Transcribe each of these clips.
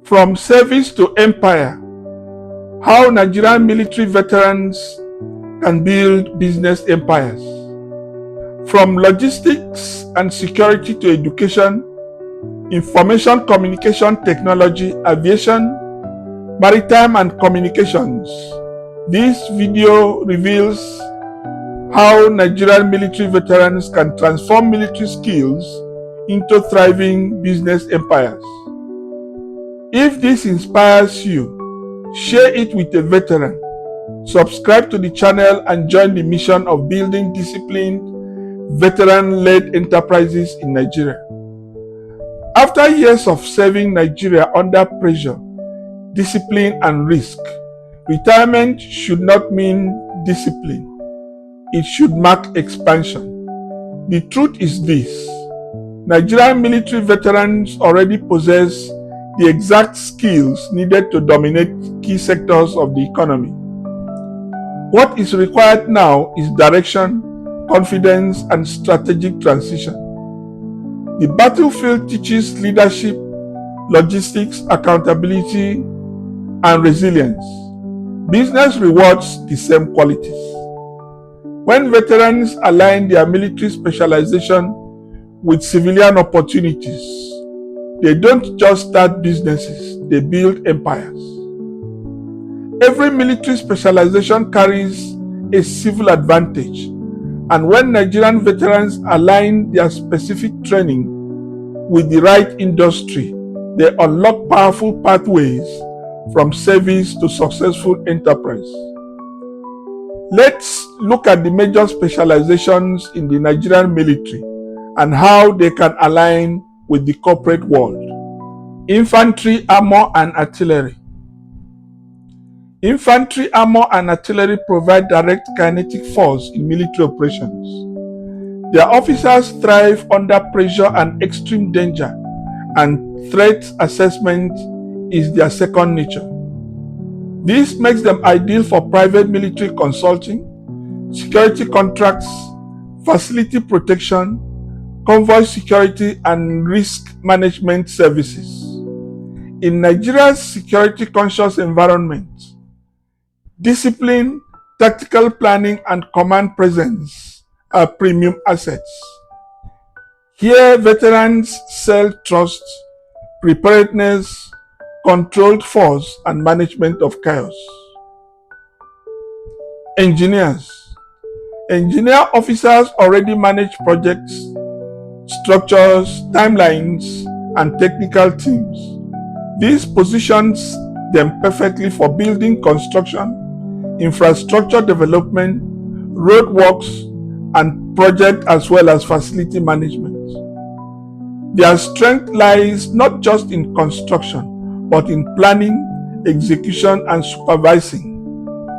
From service to empire, how Nigerian military veterans can build business empires. From logistics and security to education, information communication technology, aviation, maritime and communications, this video reveals how Nigerian military veterans can transform military skills into thriving business empires. If this inspires you, share it with a veteran, subscribe to the channel and join the mission of building disciplined, veteran-led enterprises in Nigeria. After years of serving Nigeria under pressure, discipline and risk, retirement should not mean discipline. It should mark expansion. The truth is this: Nigerian military veterans already possess the exact skills needed to dominate key sectors of the economy. What is required now is direction, confidence, and strategic transition. The battlefield teaches leadership, logistics, accountability, and resilience. Business rewards the same qualities. When veterans align their military specialization with civilian opportunities, they don't just start businesses, they build empires. Every military specialization carries a civil advantage, and when Nigerian veterans align their specific training with the right industry, they unlock powerful pathways from service to successful enterprise. Let's look at the major specializations in the Nigerian military and how they can align with the corporate world. Infantry, armor, and artillery. Infantry, armor, and artillery provide direct kinetic force in military operations. Their officers thrive under pressure and extreme danger, and threat assessment is their second nature. This makes them ideal for private military consulting, security contracts, facility protection, convoy security, and risk management services. In Nigeria's security-conscious environment, discipline, tactical planning, and command presence are premium assets. Here, veterans sell trust, preparedness, controlled force, and management of chaos. Engineers. Engineer officers already manage projects, structures, timelines, and technical teams. This positions them perfectly for building construction, infrastructure development, roadworks, and project as well as facility management. Their strength lies not just in construction, but in planning, execution, and supervising,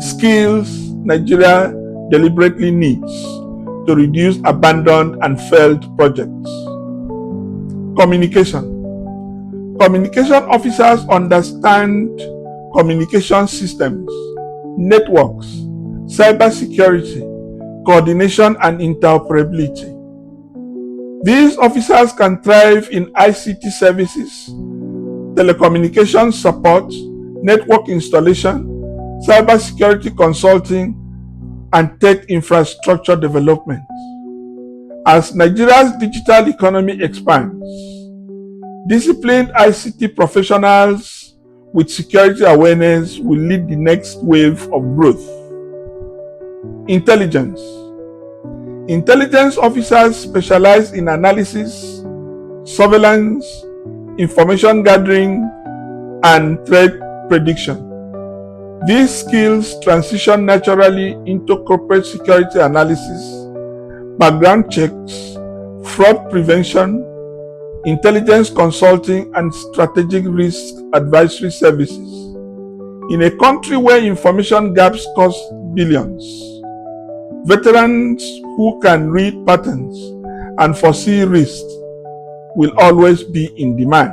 skills Nigeria deliberately needs to reduce abandoned and failed projects. Communication. Communication officers understand communication systems, networks, cybersecurity, coordination, and interoperability. These officers can thrive in ICT services, telecommunications support, network installation, cybersecurity consulting, and tech infrastructure development. As Nigeria's digital economy expands, disciplined ICT professionals with security awareness will lead the next wave of growth. Intelligence. Intelligence officers specialize in analysis, surveillance, information gathering, and threat prediction. These skills transition naturally into corporate security analysis, background checks, fraud prevention, intelligence consulting, and strategic risk advisory services. In a country where information gaps cost billions, veterans who can read patterns and foresee risks will always be in demand.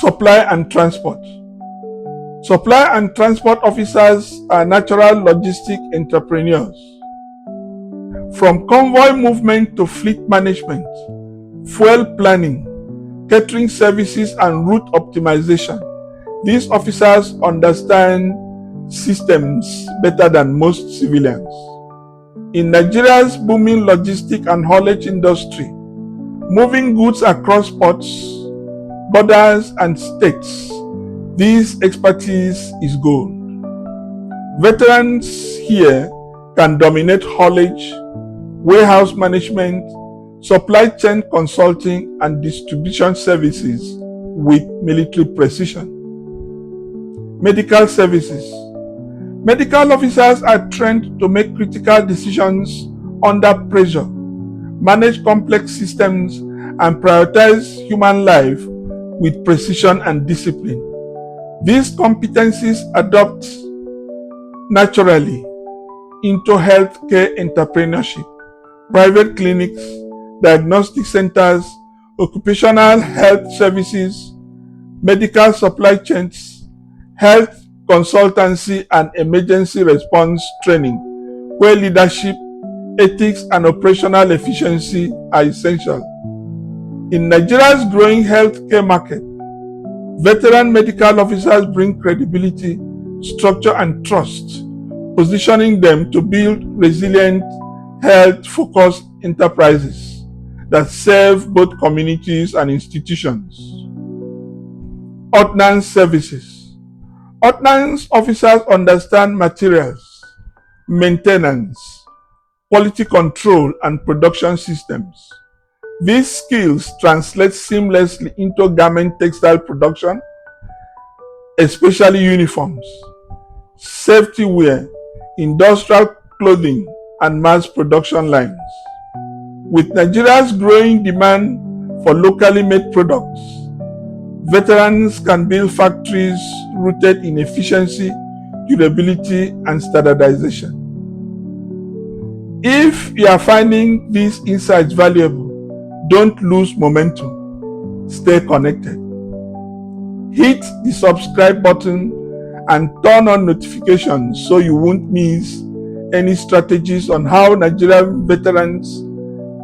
Supply and transport. Supply and transport officers are natural logistic entrepreneurs. From convoy movement to fleet management, fuel planning, catering services, and route optimization. These officers understand systems better than most civilians. In Nigeria's booming logistic and haulage industry, moving goods across ports, borders, and states, this expertise is gold. Veterans here can dominate haulage, warehouse management, supply chain consulting, and distribution services with military precision. Medical services. Medical officers are trained to make critical decisions under pressure, manage complex systems, and prioritize human life with precision and discipline. These competencies adopt naturally into healthcare entrepreneurship, private clinics, diagnostic centers, occupational health services, medical supply chains, health consultancy, and emergency response training, where leadership, ethics, and operational efficiency are essential. In Nigeria's growing healthcare market, veteran medical officers bring credibility, structure, and trust, positioning them to build resilient, health-focused enterprises that serve both communities and institutions. Ordnance services. Ordnance officers understand materials, maintenance, quality control, and production systems. These skills translate seamlessly into garment textile production, especially uniforms, safety wear, industrial clothing, and mass production lines. With Nigeria's growing demand for locally made products, veterans can build factories rooted in efficiency, durability, and standardization. If you are finding these insights valuable, don't lose momentum. Stay connected. Hit the subscribe button and turn on notifications so you won't miss any strategies on how Nigerian veterans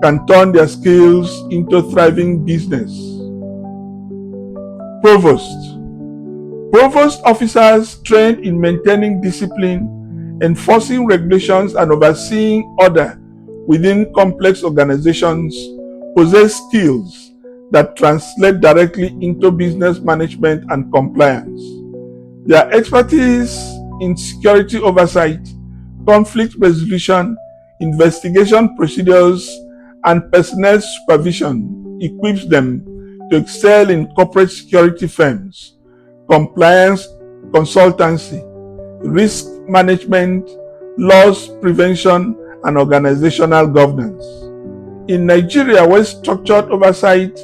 can turn their skills into thriving business. Provost. Provost officers trained in maintaining discipline, enforcing regulations, and overseeing order within complex organizations possess skills that translate directly into business management and compliance. Their expertise in security oversight, conflict resolution, investigation procedures, and personnel supervision equips them to excel in corporate security firms, compliance consultancy, risk management, loss prevention, and organizational governance. In Nigeria, where structured oversight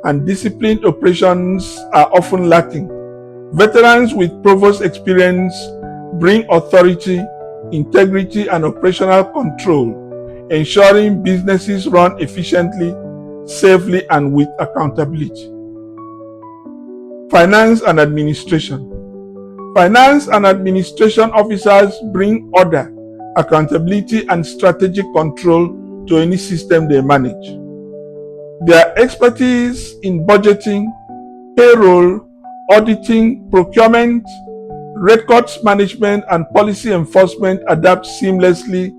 and disciplined operations are often lacking, veterans with provost experience bring authority, integrity, and operational control, ensuring businesses run efficiently, safely, and with accountability. Finance and administration. Finance and administration officers bring order, accountability, and strategic control to any system they manage. Their expertise in budgeting, payroll, auditing, procurement, records management, and policy enforcement adapt seamlessly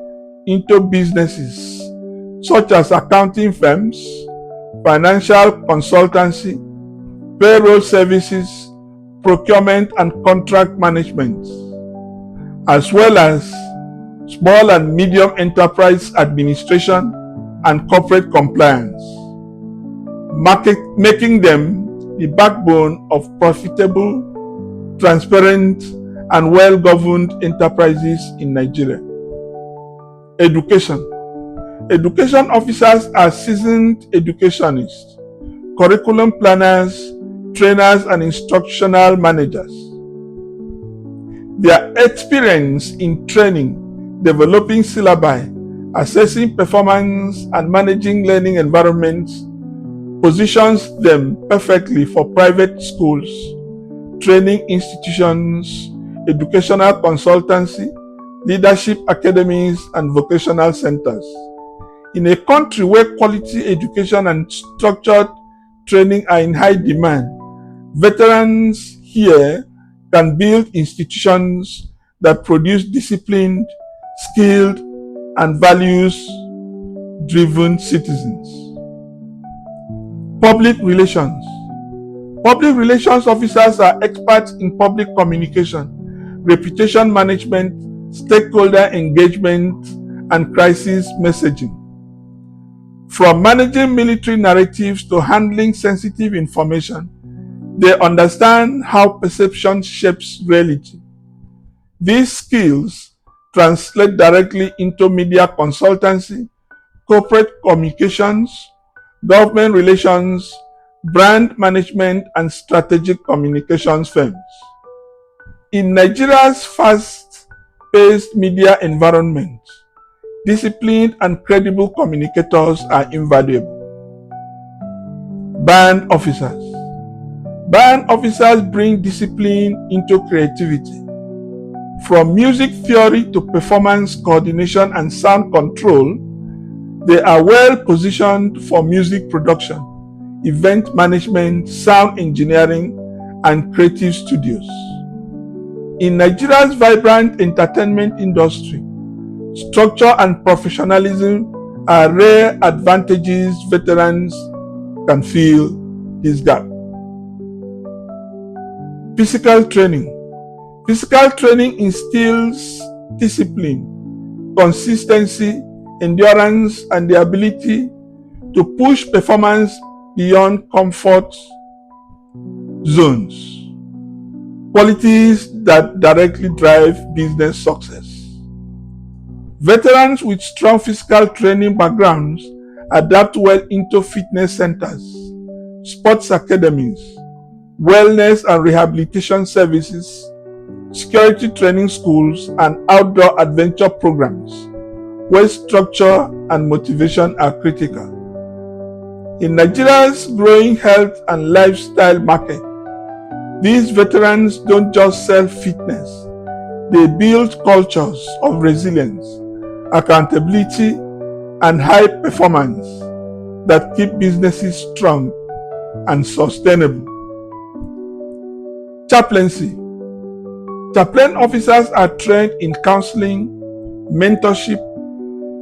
into businesses such as accounting firms, financial consultancy, payroll services, procurement and contract management, as well as small and medium enterprise administration and corporate compliance, making them the backbone of profitable, transparent, and well-governed enterprises in Nigeria. Education. Education officers are seasoned educationists, curriculum planners, trainers, and instructional managers. Their experience in training, developing syllabi, assessing performance, and managing learning environments positions them perfectly for private schools, training institutions, educational consultancy, leadership academies, and vocational centers. In a country where quality education and structured training are in high demand, veterans here can build institutions that produce disciplined, skilled, and values-driven citizens. Public relations. Public relations officers are experts in public communication, reputation management, stakeholder engagement, and crisis messaging. From managing military narratives to handling sensitive information, they understand how perception shapes reality. These skills translate directly into media consultancy, corporate communications, government relations, brand management, and strategic communications firms. In Nigeria's fast-paced media environment, disciplined and credible communicators are invaluable. Band officers. Band officers bring discipline into creativity. From music theory to performance coordination and sound control, they are well positioned for music production, event management, sound engineering, and creative studios. In Nigeria's vibrant entertainment industry, structure and professionalism are rare advantages veterans can fill this gap. Physical training. Physical training instills discipline, consistency, endurance, and the ability to push performance beyond comfort zones, qualities that directly drive business success. Veterans with strong physical training backgrounds adapt well into fitness centers, sports academies, wellness and rehabilitation services, security training schools, and outdoor adventure programs, where structure and motivation are critical. In Nigeria's growing health and lifestyle market, these veterans don't just sell fitness, they build cultures of resilience, accountability, and high performance that keep businesses strong and sustainable. Chaplaincy. Chaplain officers are trained in counseling, mentorship,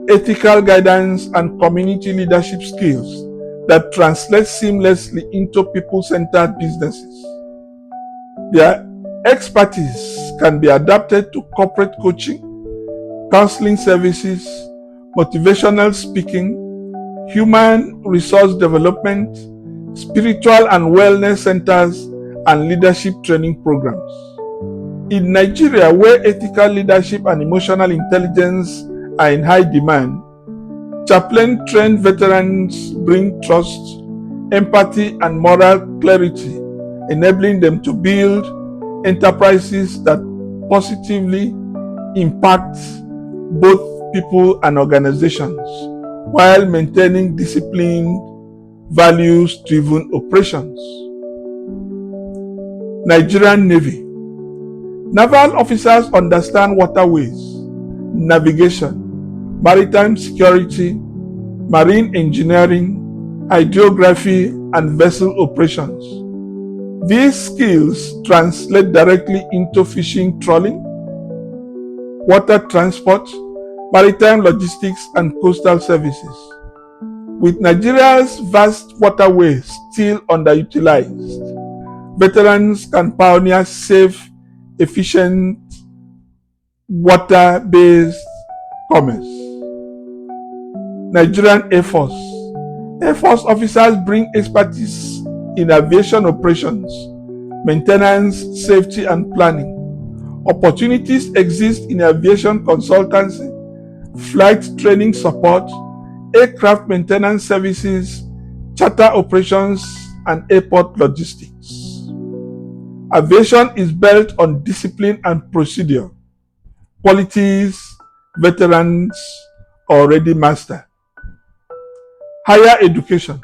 ethical guidance, and community leadership skills that translate seamlessly into people-centered businesses. Their expertise can be adapted to corporate coaching, counseling services, motivational speaking, human resource development, spiritual and wellness centers, and leadership training programs. In Nigeria, where ethical leadership and emotional intelligence are in high demand, chaplain-trained veterans bring trust, empathy, and moral clarity, enabling them to build enterprises that positively impact both people and organizations while maintaining disciplined, values-driven operations. Nigerian Navy. Naval officers understand waterways, navigation, maritime security, marine engineering, hydrography, and vessel operations. These skills translate directly into fishing trawling, water transport, maritime logistics, and coastal services. With Nigeria's vast waterways still underutilized, veterans can pioneer safe, efficient, water-based commerce. Nigerian Air Force. Air Force officers bring expertise in aviation operations, maintenance, safety, and planning. Opportunities exist in aviation consultancy, flight training support, aircraft maintenance services, charter operations, and airport logistics. Aviation is built on discipline and procedure, qualities veterans already master. Higher education.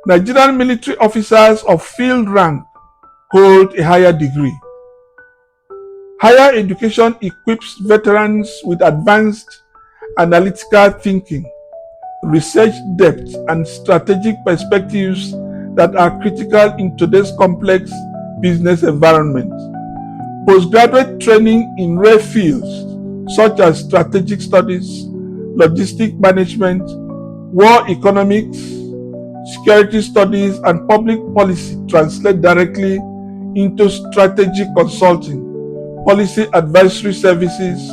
Nigerian military officers of field rank hold a higher degree. Higher education equips veterans with advanced analytical thinking, research depth, and strategic perspectives that are critical in today's complex business environment. Postgraduate training in rare fields such as strategic studies, logistic management, war economics, security studies, and public policy translate directly into strategic consulting, policy advisory services,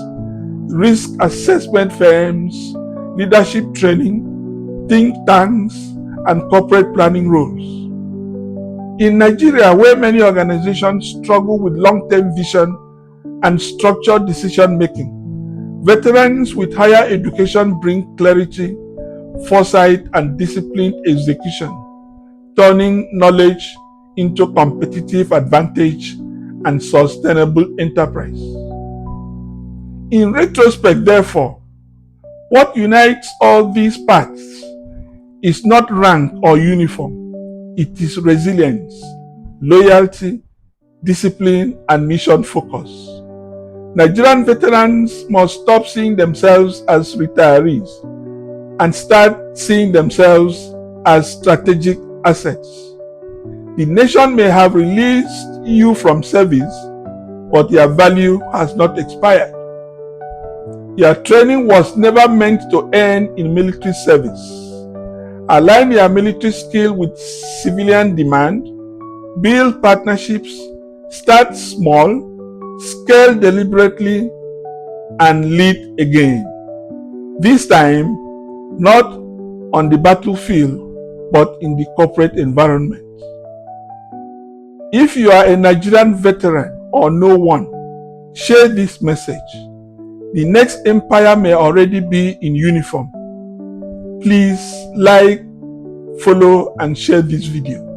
risk assessment firms, leadership training, think tanks, and corporate planning roles. In Nigeria, where many organizations struggle with long-term vision and structured decision-making, veterans with higher education bring clarity, foresight, and disciplined execution, turning knowledge into competitive advantage and sustainable enterprise. In retrospect, therefore, what unites all these paths is not rank or uniform. It is resilience, loyalty, discipline, and mission focus. Nigerian veterans must stop seeing themselves as retirees and start seeing themselves as strategic assets. The nation may have released you from service, but your value has not expired. Your training was never meant to end in military service. Align your military skill with civilian demand, build partnerships, start small, scale deliberately, and lead again. This time, not on the battlefield, but in the corporate environment. If you are a Nigerian veteran or know one, share this message. The next empire may already be in uniform. Please like, follow, and share this video.